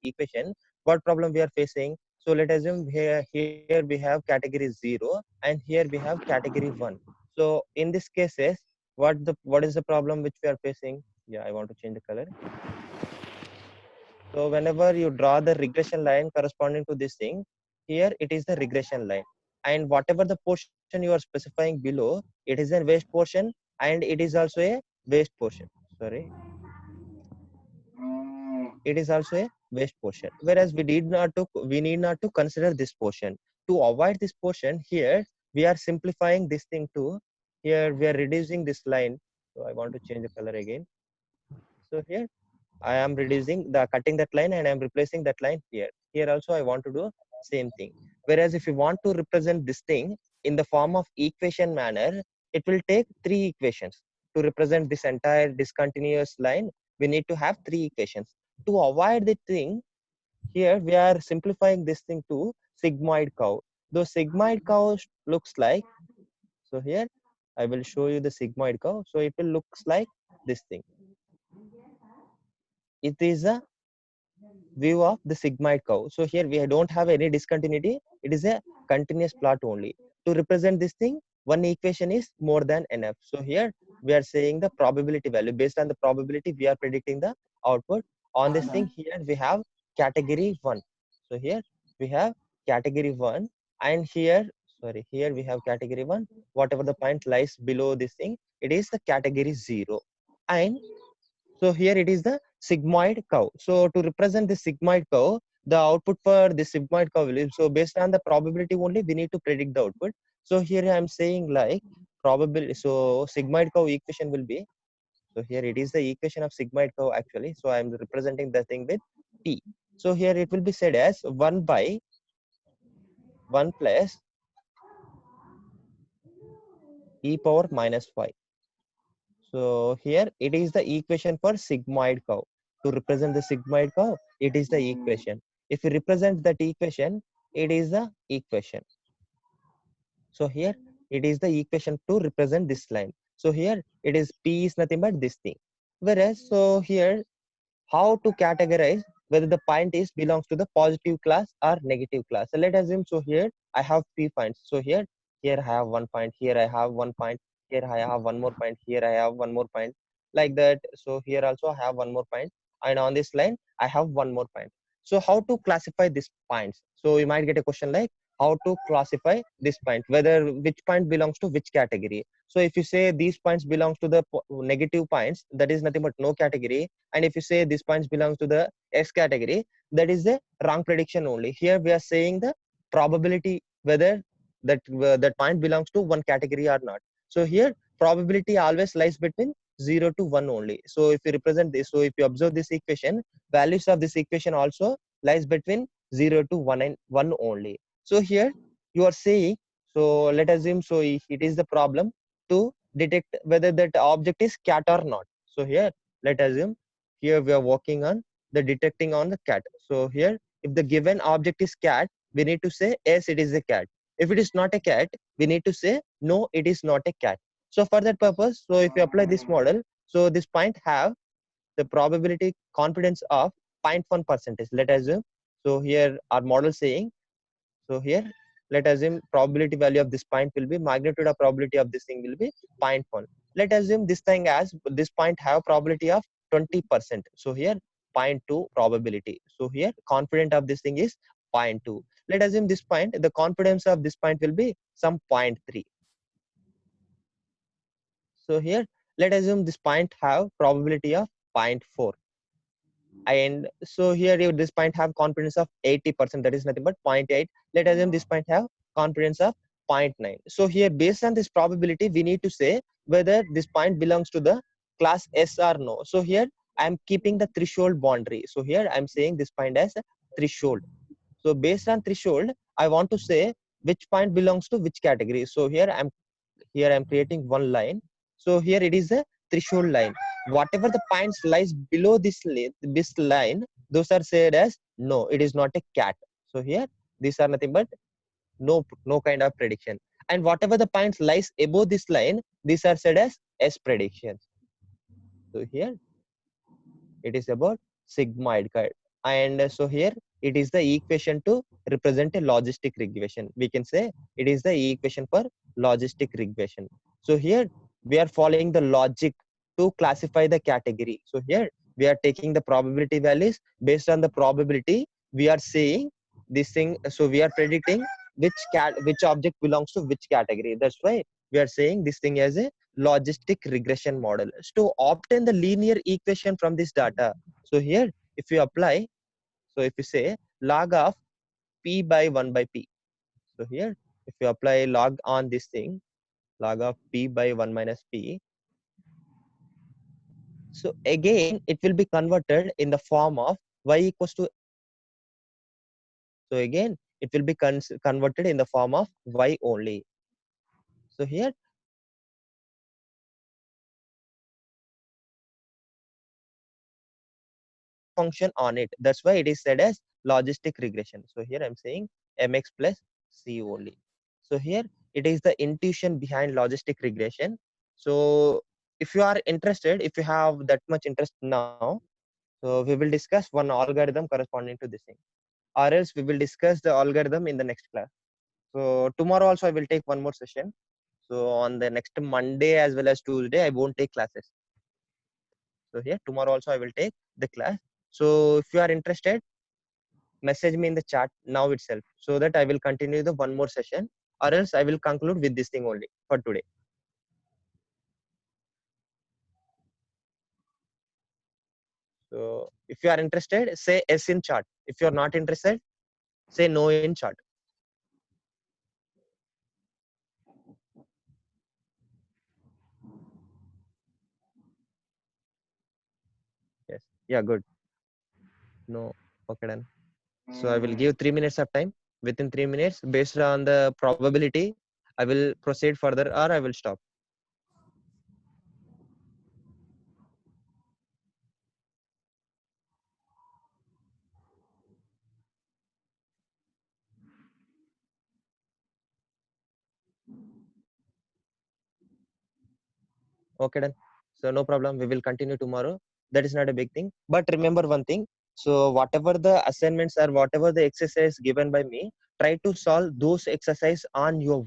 equation, what problem we are facing? So let us assume here we have category 0 and here we have category 1. So in this cases, what is the problem which we are facing? Yeah, I want to change the color. So whenever you draw the regression line corresponding to this thing, here it is the regression line. And whatever the portion you are specifying below, it is a waste portion and it is also a waste portion. Sorry, it is also a waste portion. Whereas we need not to consider this portion. To avoid this portion, here we are simplifying this thing to here we are reducing this line. So I want to change the color again. So here I am reducing the cutting that line and I am replacing that line here. Here also I want to do same thing. Whereas if you want to represent this thing in the form of equation manner, it will take 3 equations. To represent this entire discontinuous line, we need to have 3 equations. To avoid the thing, here we are simplifying this thing to sigmoid curve. Though sigmoid curve looks like, so here I will show you the sigmoid curve. So it will looks like this thing. It is a view of the sigmoid curve. So here we don't have any discontinuity. It is a continuous plot only. To represent this thing, one equation is more than enough. So here we are saying the probability value. Based on the probability, we are predicting the output. On this thing, here we have category 1. So here we have category 1 and here, sorry, here we have category 1. Whatever the point lies below this thing, it is the category 0. And so here it is the sigmoid curve. So to represent the sigmoid curve, the output for the sigmoid curve will, so based on the probability only, we need to predict the output. So here I am saying like probability. So sigmoid curve equation will be, so here it is the equation of sigmoid curve actually. So I am representing the thing with P. So here it will be said as 1 by 1 plus e power minus 5. So here it is the equation for sigmoid curve. To represent the sigmoid curve, it is the equation. If you represent that equation, it is the equation. So here it is the equation to represent this line. So here it is P is nothing but this thing. Whereas so here how to categorize whether the point is belongs to the positive class or negative class. So let us assume so here I have P points. So here I have 1 point, here I have 1 point, here I have one more point, here I have one more point, like that. So here also I have one more point, and on this line I have one more point. So how to classify these points? So you might get a question like how to classify this point, whether which point belongs to which category. So if you say these points belongs to the negative points, that is nothing but no category. And if you say these points belongs to the X category, that is a wrong prediction only. Here we are saying the probability whether that point belongs to one category or not. So here probability always lies between 0 to 1 only. So if you represent this, so if you observe this equation, values of this equation also lies between 0 to 1 and 1 only. So here you are saying, so let us assume so it is the problem to detect whether that object is cat or not. So here let us assume here we are working on the detecting on the cat. So here if the given object is cat, we need to say yes, it is a cat. If it is not a cat, we need to say no, it is not a cat. So for that purpose, so if you apply this model, so this point have the probability confidence of 0.1 percentage. Let us assume so here our model saying, so here let us assume probability value of this point will be magnitude of probability of this thing will be 0.1. Let us assume this thing as this point have probability of 20%. So here 0.2 probability. So here confident of this thing is 0.2. Let us assume this point, the confidence of this point will be some 0.3. So here let us assume this point have probability of 0.4. And so here you this point have confidence of 80%, that is nothing but 0.8. Let us assume this point have confidence of 0.9. So here based on this probability we need to say whether this point belongs to the class S or no. So here I am keeping the threshold boundary. So here I am saying this point as a threshold. So based on threshold I want to say which point belongs to which category. So here I'm creating one line. So here it is a threshold line. Whatever the points lies below this line, those are said as no, it is not a cat. So here these are nothing but no kind of prediction. And whatever the points lies above this line, these are said as S predictions. So here it is about sigmoid curve. And so here it is the equation to represent a logistic regression. We can say it is the equation for logistic regression. So here we are following the logic to classify the category. So here we are taking the probability values. Based on the probability, we are saying this thing. So we are predicting which object belongs to which category. That's why we are saying this thing as a logistic regression model. So to obtain the linear equation from this data, so here if you apply, so if you say log of p by 1 by p, so here if you apply log on this thing, log of p by 1 minus p, so again it will be converted in the form of y equals to, so again it will be converted in the form of y only. So here function on it, that's why it is said as logistic regression. So here I'm saying mx plus c only. So here it is the intuition behind logistic regression. So if you are interested, if you have that much interest now, so we will discuss one algorithm corresponding to this thing, or else we will discuss the algorithm in the next class. So tomorrow also I will take one more session. So on the next Monday as well as Tuesday, I won't take classes. So here tomorrow also I will take the class. So if you are interested, message me in the chat now itself, so that I will continue the one more session, or else I will conclude with this thing only for today. So if you are interested, say yes in chat. If you are not interested, say no in chat. Yes. Yeah, good. No. Okay, done. So I will give 3 minutes of time. Within 3 minutes, based on the probability, I will proceed further or I will stop. Okay, done. So no problem. We will continue tomorrow. That is not a big thing. But remember one thing. So whatever the assignments or whatever the exercise given by me, try to solve those exercise on your